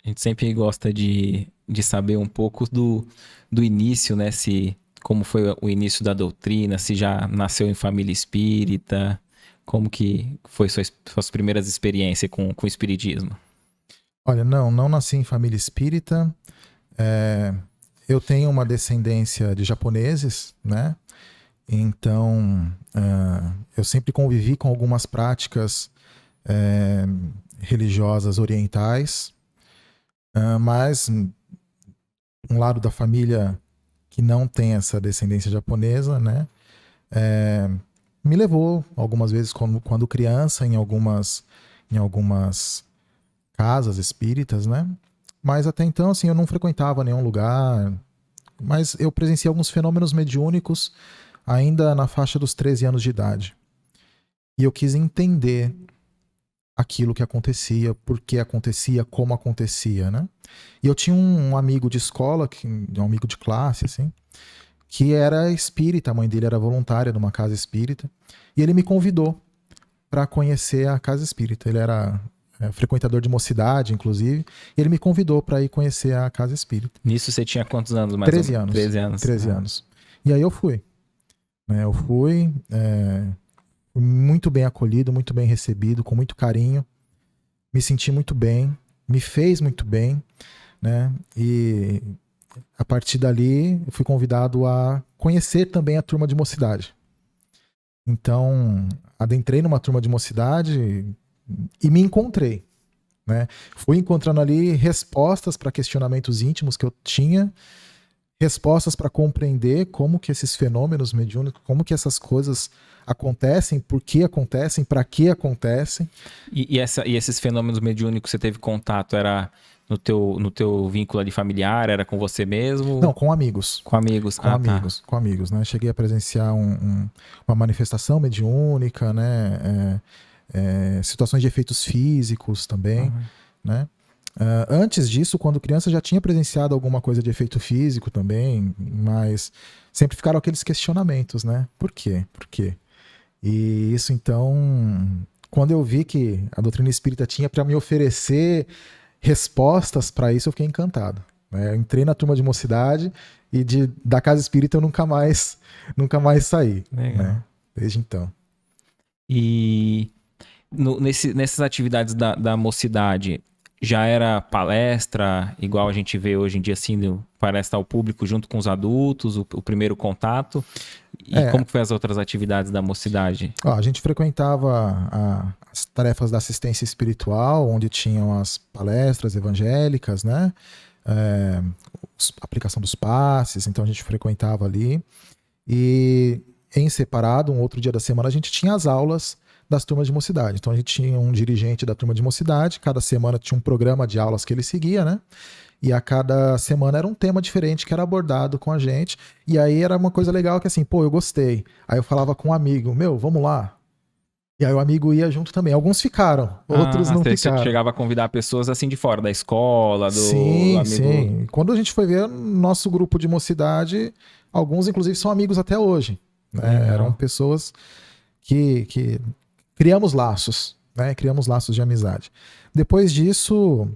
A gente sempre gosta de saber um pouco do início, né? Como foi o início da doutrina, se já nasceu em família espírita, como que foi suas primeiras experiências com o espiritismo. Olha, não nasci em família espírita. É, eu tenho uma descendência de japoneses, né? Então, eu sempre convivi com algumas práticas é, religiosas orientais, mas um lado da família que não tem essa descendência japonesa, né? É, me levou algumas vezes quando criança em algumas casas espíritas, né? Mas até então, assim, eu não frequentava nenhum lugar, mas eu presenciei alguns fenômenos mediúnicos ainda na faixa dos 13 anos de idade. E eu quis entender aquilo que acontecia, por que acontecia, como acontecia, né? E eu tinha um amigo de escola, um amigo de classe, assim, que era espírita, a mãe dele era voluntária numa casa espírita, e ele me convidou para conhecer a casa espírita. Ele era frequentador de mocidade, inclusive, e ele me convidou para ir conhecer a casa espírita. Nisso você tinha quantos anos, mais ou 13 menos? anos. 13 anos. 13 anos. E aí eu fui. Né? Eu fui, fui muito bem acolhido, muito bem recebido, com muito carinho. Me senti muito bem, me fez muito bem, né? E a partir dali eu fui convidado a conhecer também a turma de mocidade. Então, adentrei numa turma de mocidade e me encontrei, né? Fui encontrando ali respostas para questionamentos íntimos que eu tinha, respostas para compreender como que esses fenômenos mediúnicos, como que essas coisas acontecem, por que acontecem, para que acontecem. E esses fenômenos mediúnicos que você teve contato, era no teu vínculo ali familiar, era com você mesmo? Não, com amigos. Com amigos? Com Ah, tá. amigos, com amigos, né? Cheguei a presenciar uma manifestação mediúnica, né? Situações de efeitos físicos também, Uhum. né? Antes disso, quando criança, já tinha presenciado alguma coisa de efeito físico também, mas sempre ficaram aqueles questionamentos, né? Por quê? Por quê? E isso, então, quando eu vi que a doutrina espírita tinha para me oferecer respostas para isso, eu fiquei encantado. Né? Eu entrei na turma de mocidade e da casa espírita eu nunca mais saí, Legal. né? Desde então. E nessas atividades da mocidade, já era palestra, igual a gente vê hoje em dia, assim, palestra ao público junto com os adultos, o primeiro contato? E É, como que foi as outras atividades da mocidade? ó, a gente frequentava as tarefas da assistência espiritual, onde tinham as palestras evangélicas, né? É, aplicação dos passes, então a gente frequentava ali. E em separado, um outro dia da semana, a gente tinha as aulas das turmas de mocidade. Então a gente tinha um dirigente da turma de mocidade, cada semana tinha um programa de aulas que ele seguia, né? E a cada semana era um tema diferente que era abordado com a gente. E aí era uma coisa legal que assim, pô, eu gostei. Aí eu falava com um amigo, meu, vamos lá. E aí o amigo ia junto também. Alguns ficaram, outros Ah, não você ficaram. chegava a convidar pessoas assim de fora da escola, do Sim, amigo. sim. Quando a gente foi ver nosso grupo de mocidade, alguns inclusive são amigos até hoje. Né? Eram Legal. pessoas que criamos laços, né? Criamos laços de amizade. Depois disso,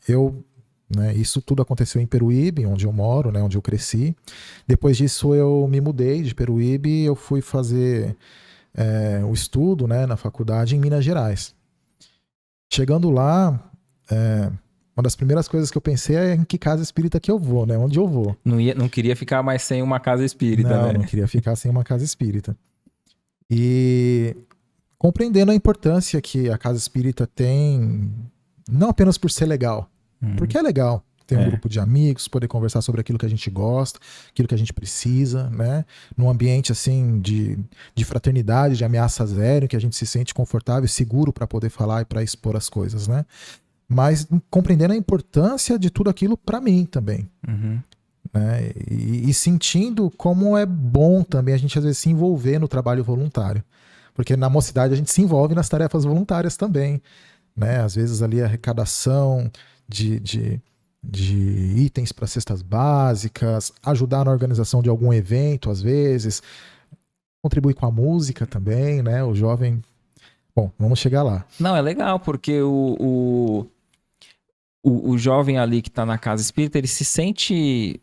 eu, né, isso tudo aconteceu em Peruíbe, onde eu moro, né, onde eu cresci. Depois disso, eu me mudei de Peruíbe e eu fui fazer o estudo, né, na faculdade em Minas Gerais. Chegando lá, é, uma das primeiras coisas que eu pensei é em que casa espírita que eu vou, né? Onde eu vou. Não queria ficar mais sem uma casa espírita, Não, né? não queria ficar sem uma casa espírita. E compreendendo a importância que a casa espírita tem, não apenas por ser legal, porque Uhum. é legal ter um É. grupo de amigos, poder conversar sobre aquilo que a gente gosta, aquilo que a gente precisa, né? Num ambiente assim de fraternidade, de ameaça zero, que a gente se sente confortável e seguro para poder falar e para expor as coisas, né? Mas compreendendo a importância de tudo aquilo para mim também. Uhum. Né? E sentindo como é bom também a gente às vezes se envolver no trabalho voluntário. Porque na mocidade a gente se envolve nas tarefas voluntárias também. Né? Às vezes ali a arrecadação de, de, de itens para cestas básicas, ajudar na organização de algum evento, às vezes, contribuir com a música também, né? O jovem. Bom, vamos chegar lá. Não, é legal, porque o jovem ali que tá na casa espírita, ele se sente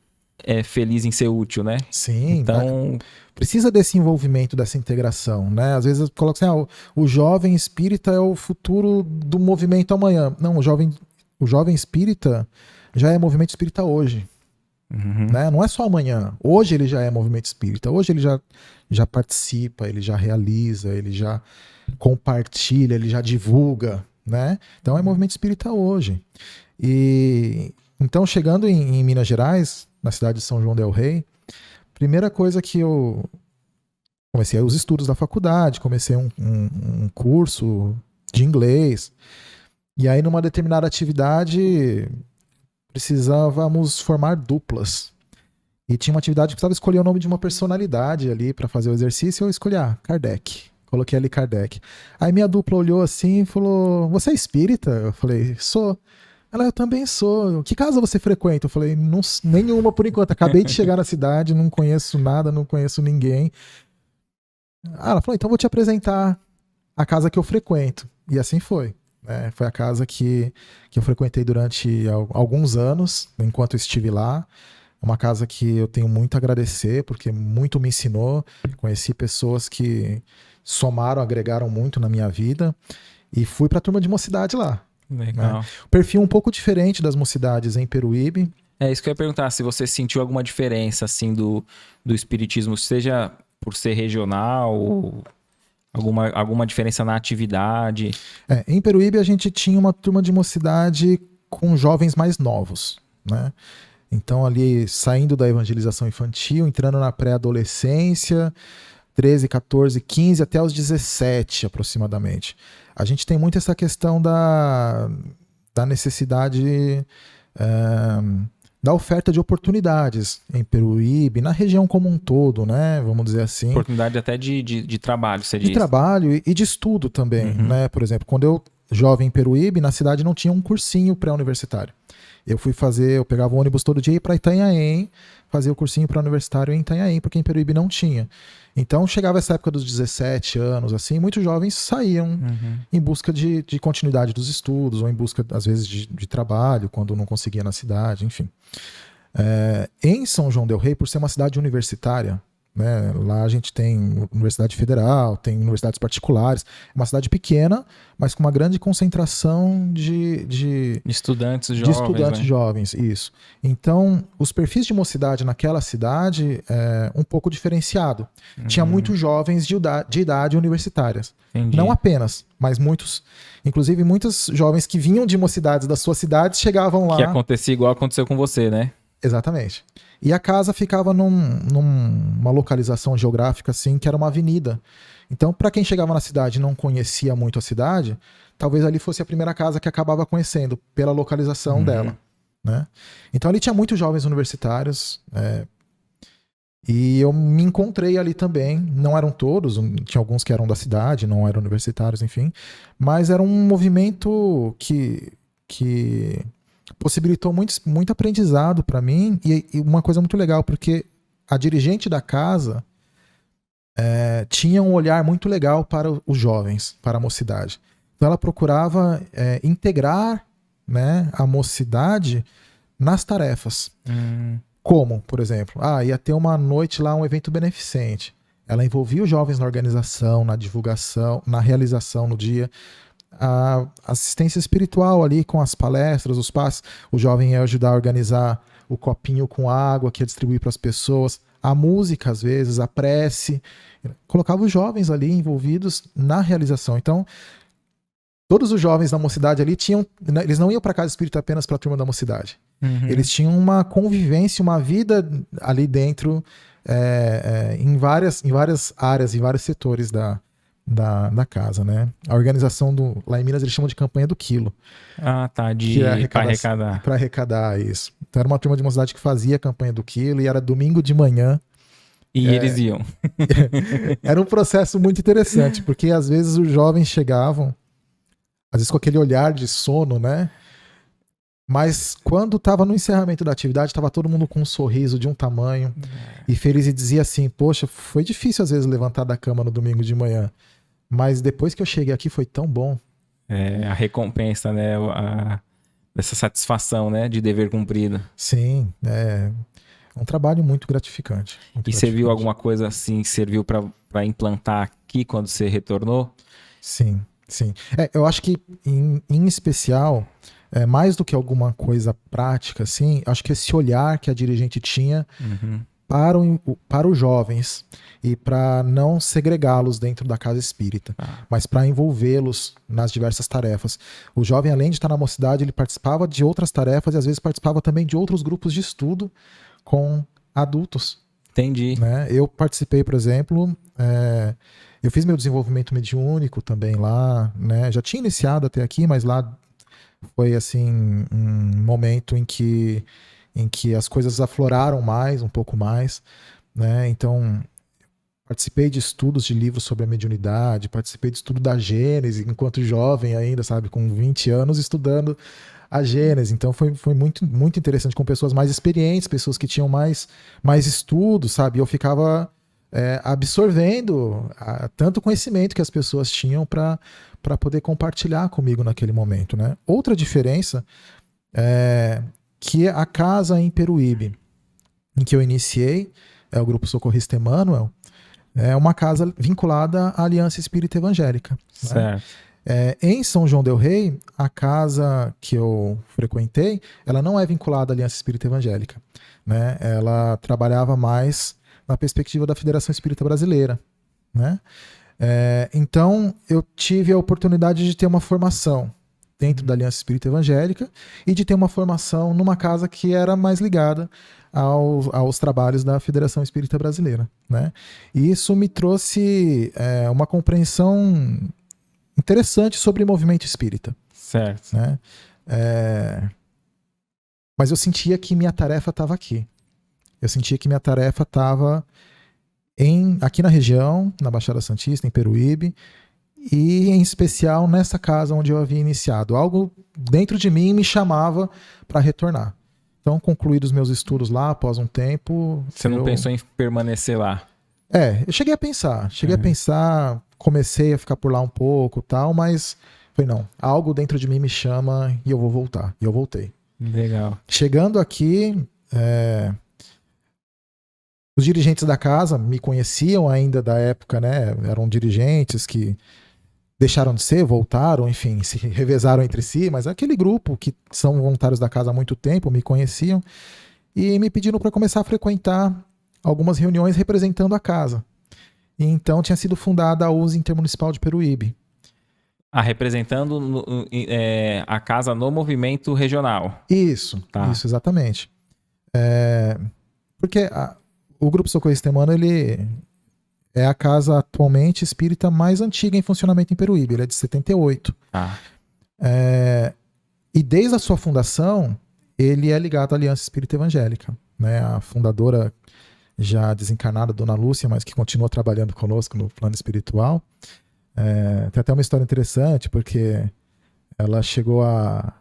feliz em ser útil, né? Sim, Então, precisa desse envolvimento, dessa integração, né? Às vezes eu coloco assim, o jovem espírita é o futuro do movimento amanhã. Não, o jovem espírita já é movimento espírita hoje, né? Não é só amanhã. Hoje ele já é movimento espírita. Hoje ele já participa, ele já realiza, ele já compartilha, ele já divulga, né? Então é movimento espírita hoje. E então, chegando em Minas Gerais, na cidade de São João del Rei, primeira coisa que eu comecei os estudos da faculdade, comecei um curso de inglês, e aí numa determinada atividade precisávamos formar duplas. E tinha uma atividade que precisava escolher o nome de uma personalidade ali para fazer o exercício, eu escolhi, Kardec. Coloquei ali Kardec. Aí minha dupla olhou assim e falou, você é espírita? Eu falei, sou. Ela, eu também sou. Que casa você frequenta? Eu falei, não, nenhuma por enquanto. Acabei de chegar na cidade, não conheço nada, não conheço ninguém. Ela falou, então vou te apresentar a casa que eu frequento. E assim foi. Né? Foi a casa que eu frequentei durante alguns anos, enquanto eu estive lá. Uma casa que eu tenho muito a agradecer, porque muito me ensinou. Conheci pessoas que somaram, agregaram muito na minha vida. E fui para a turma de mocidade lá. Legal. Né? O perfil um pouco diferente das mocidades em Peruíbe. É isso que eu ia perguntar, se você sentiu alguma diferença assim do espiritismo, seja por ser regional ou alguma diferença na atividade. Em Peruíbe a gente tinha uma turma de mocidade com jovens mais novos, né? Então ali saindo da evangelização infantil, entrando na pré-adolescência, 13, 14, 15 até os 17 aproximadamente. A gente tem muito essa questão da necessidade da oferta de oportunidades em Peruíbe, na região como um todo, né? Vamos dizer assim. Oportunidade até de trabalho, você diz. De trabalho e de estudo também, né? Por exemplo, quando eu, jovem em Peruíbe, na cidade não tinha um cursinho pré-universitário. Eu pegava o ônibus todo dia e ia para Itanhaém, fazia o cursinho pré-universitário em Itanhaém, porque em Peruíbe não tinha. Então chegava essa época dos 17 anos, assim, muitos jovens saíam em busca de continuidade dos estudos, ou em busca, às vezes, de trabalho, quando não conseguia na cidade, enfim. Em São João del Rei, por ser uma cidade universitária, né, lá a gente tem Universidade Federal, tem universidades particulares, é uma cidade pequena, mas com uma grande concentração de estudantes jovens. De estudantes jovens, isso. Então, os perfis de mocidade naquela cidade um pouco diferenciado. Tinha muitos jovens de idade universitárias. Entendi. Não apenas, mas muitos. Inclusive, muitos jovens que vinham de mocidades das suas cidades chegavam lá. Que acontecia igual aconteceu com você, né? Exatamente. E a casa ficava numa localização geográfica assim, que era uma avenida. Então, para quem chegava na cidade e não conhecia muito a cidade, talvez ali fosse a primeira casa que acabava conhecendo, pela localização dela. Né? Então, ali tinha muitos jovens universitários. E eu me encontrei ali também. Não eram todos, tinha alguns que eram da cidade, não eram universitários, enfim. Mas era um movimento que possibilitou muito aprendizado para mim e uma coisa muito legal, porque a dirigente da casa tinha um olhar muito legal para os jovens, para a mocidade. Então ela procurava integrar, né, a mocidade nas tarefas. Como, por exemplo, ia ter uma noite lá, um evento beneficente. Ela envolvia os jovens na organização, na divulgação, na realização no dia. A assistência espiritual ali com as palestras, os passos, o jovem ia ajudar a organizar o copinho com água que ia distribuir para as pessoas, a música às vezes, a prece, colocava os jovens ali envolvidos na realização. Então, todos os jovens da mocidade ali eles não iam para a casa espírita apenas para a turma da mocidade. Eles tinham uma convivência, uma vida ali dentro, em várias áreas, em vários setores da casa, né? A organização lá em Minas eles chamam de campanha do quilo. Tá, para arrecadar. Para arrecadar, isso. Então era uma turma de mocidade que fazia a campanha do quilo e era domingo de manhã. E eles iam. Era um processo muito interessante, porque às vezes os jovens chegavam, às vezes com aquele olhar de sono, né? Mas quando estava no encerramento da atividade, estava todo mundo com um sorriso de um tamanho e feliz e dizia assim, poxa, foi difícil às vezes levantar da cama no domingo de manhã. Mas depois que eu cheguei aqui foi tão bom. A recompensa, né? dessa satisfação, né, de dever cumprido. Sim, é um trabalho muito gratificante. Muito E você viu gratificante. alguma coisa assim que serviu para implantar aqui quando você retornou? Sim, sim. Eu acho que, em especial, mais do que alguma coisa prática, assim, acho que esse olhar que a dirigente tinha Uhum. para os jovens e para não segregá-los dentro da casa espírita, Ah, mas para envolvê-los nas diversas tarefas. O jovem, além de estar na mocidade, ele participava de outras tarefas e às vezes participava também de outros grupos de estudo com adultos, entendi. né? Eu participei, por exemplo, eu fiz meu desenvolvimento mediúnico também lá, né? Já tinha iniciado até aqui, mas lá foi assim um momento em que as coisas afloraram mais, um pouco mais, né? Então participei de estudos de livros sobre a mediunidade, participei de estudo da Gênese, enquanto jovem ainda, sabe, com 20 anos, estudando a Gênese. Então foi muito, muito interessante, com pessoas mais experientes, pessoas que tinham mais estudos, sabe? Eu ficava absorvendo tanto conhecimento que as pessoas tinham para poder compartilhar comigo naquele momento, né? Outra diferença é que a casa em Peruíbe, em que eu iniciei, é o Grupo Socorrista Emmanuel, é uma casa vinculada à Aliança Espírita Evangélica, né? Certo. Em São João del Rei, a casa que eu frequentei, ela não é vinculada à Aliança Espírita Evangélica, né? Ela trabalhava mais na perspectiva da Federação Espírita Brasileira, né? Então, eu tive a oportunidade de ter uma formação dentro da Aliança Espírita Evangélica e de ter uma formação numa casa que era mais ligada aos trabalhos da Federação Espírita Brasileira, né? E isso me trouxe uma compreensão interessante sobre o movimento espírita, Certo. né? Mas eu sentia que minha tarefa estava aqui. Eu sentia que minha tarefa estava aqui na região, na Baixada Santista, em Peruíbe, e em especial nessa casa onde eu havia iniciado. Algo dentro de mim me chamava para retornar. Então, concluídos os meus estudos lá, após um tempo... Você não pensou em permanecer lá? Eu cheguei a pensar, comecei a ficar por lá um pouco e tal, mas falei, não, algo dentro de mim me chama e eu vou voltar. E eu voltei. Legal. Chegando aqui, os dirigentes da casa me conheciam ainda da época, né? Eram dirigentes que deixaram de ser, voltaram, enfim, se revezaram entre si, mas aquele grupo que são voluntários da casa há muito tempo me conheciam e me pediram para começar a frequentar algumas reuniões representando a casa. E então tinha sido fundada a USE Intermunicipal de Peruíbe. Representando a casa no movimento regional. Isso, Tá. Isso, exatamente. Porque o Grupo Socorrista Emmanuel, ele é a casa atualmente espírita mais antiga em funcionamento em Peruíbe. Ele é de 78. Tá. E desde a sua fundação, ele é ligado à Aliança Espírita Evangélica, né? A fundadora, já desencarnada, Dona Lúcia, mas que continua trabalhando conosco no plano espiritual. Tem até uma história interessante, porque ela chegou a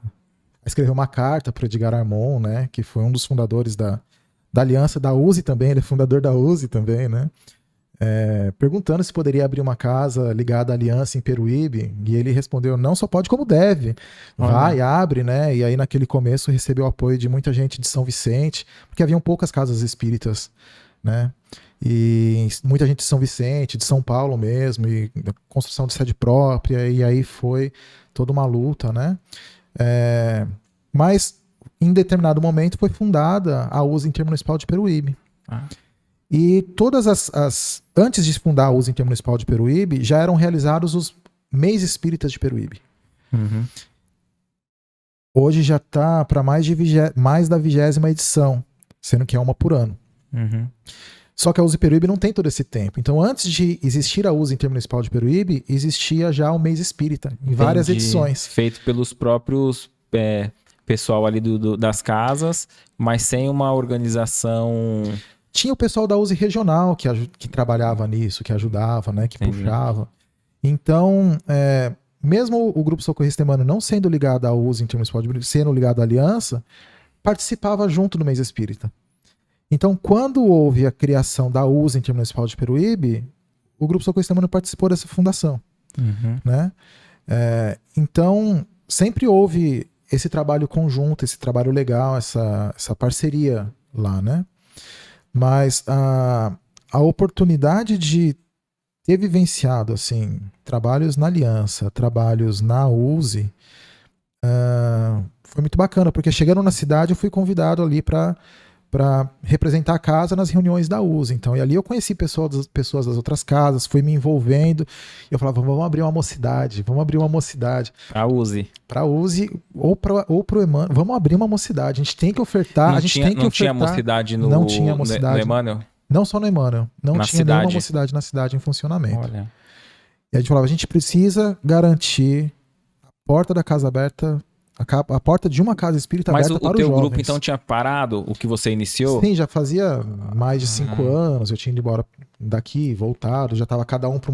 escrever uma carta para Edgar Armon, né? Que foi um dos fundadores da Aliança, da USE também, ele é fundador da USE também, né? Perguntando se poderia abrir uma casa ligada à Aliança em Peruíbe, e ele respondeu, não só pode como deve, vai, abre, né? E aí naquele começo recebeu o apoio de muita gente de São Vicente, porque haviam poucas casas espíritas, né? E muita gente de São Vicente, de São Paulo mesmo, e construção de sede própria, e aí foi toda uma luta, né? Mas em determinado momento foi fundada a USE Intermunicipal de Peruíbe. E todas antes de fundar a USE Intermunicipal de Peruíbe, já eram realizados os mês espíritas de Peruíbe. Uhum. Hoje já está para mais da 20ª edição, sendo que é uma por ano. Uhum. Só que a USE Peruíbe não tem todo esse tempo. Então, antes de existir a USE Intermunicipal de Peruíbe, existia já o mês espírita, em várias edições. Feito pelos próprios pessoal ali das casas, mas sem uma organização... Tinha o pessoal da USE regional que trabalhava nisso, que ajudava, né, que puxava. Então, mesmo o Grupo Socorrista Emmanuel não sendo ligado à USE Intermunicipal de Peruíbe, sendo ligado à Aliança, participava junto do mês espírita. Então, quando houve a criação da USE Intermunicipal de Peruíbe, o Grupo Socorrista Emmanuel participou dessa fundação. Uhum. Né? Então, sempre houve esse trabalho conjunto, esse trabalho legal, essa parceria lá, né? Mas a oportunidade de ter vivenciado, assim, trabalhos na Aliança, trabalhos na USE, foi muito bacana, porque chegando na cidade eu fui convidado ali para representar a casa nas reuniões da USE. Então, e ali eu conheci pessoas das outras casas, fui me envolvendo. E eu falava, vamos abrir uma mocidade, vamos abrir uma mocidade. A USE. Para USE ou pro Emmanuel, vamos abrir uma mocidade. A gente tem que ofertar. Não tinha mocidade no, não tinha mocidade no Emmanuel? Não só no Emmanuel. Não na tinha cidade. nenhuma mocidade na cidade em funcionamento. Olha. E a gente falava, a gente precisa garantir a porta da casa aberta, a porta de uma casa espírita aberta para os jovens. Mas o teu grupo então tinha parado o que você iniciou? Sim, já fazia mais de 5 anos, eu tinha ido embora daqui, voltado, já estava cada um para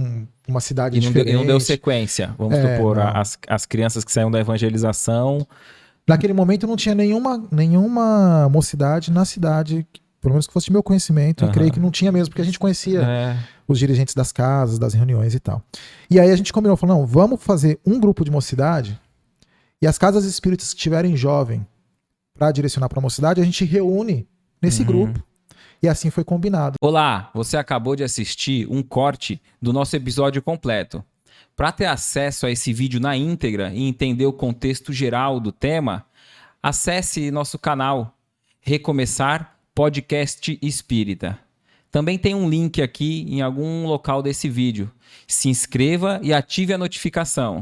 uma cidade diferente. E não deu sequência, vamos supor, as crianças que saíram da evangelização. Naquele momento não tinha nenhuma mocidade na cidade, pelo menos que fosse de meu conhecimento, eu creio que não tinha mesmo, porque a gente conhecia os dirigentes das casas, das reuniões e tal. E aí a gente combinou, falou, não, vamos fazer um grupo de mocidade, e as casas espíritas que tiverem jovem para direcionar para a mocidade, a gente reúne nesse grupo. E assim foi combinado. Olá, você acabou de assistir um corte do nosso episódio completo. Para ter acesso a esse vídeo na íntegra e entender o contexto geral do tema, acesse nosso canal Recomeçar Podcast Espírita. Também tem um link aqui em algum local desse vídeo. Se inscreva e ative a notificação.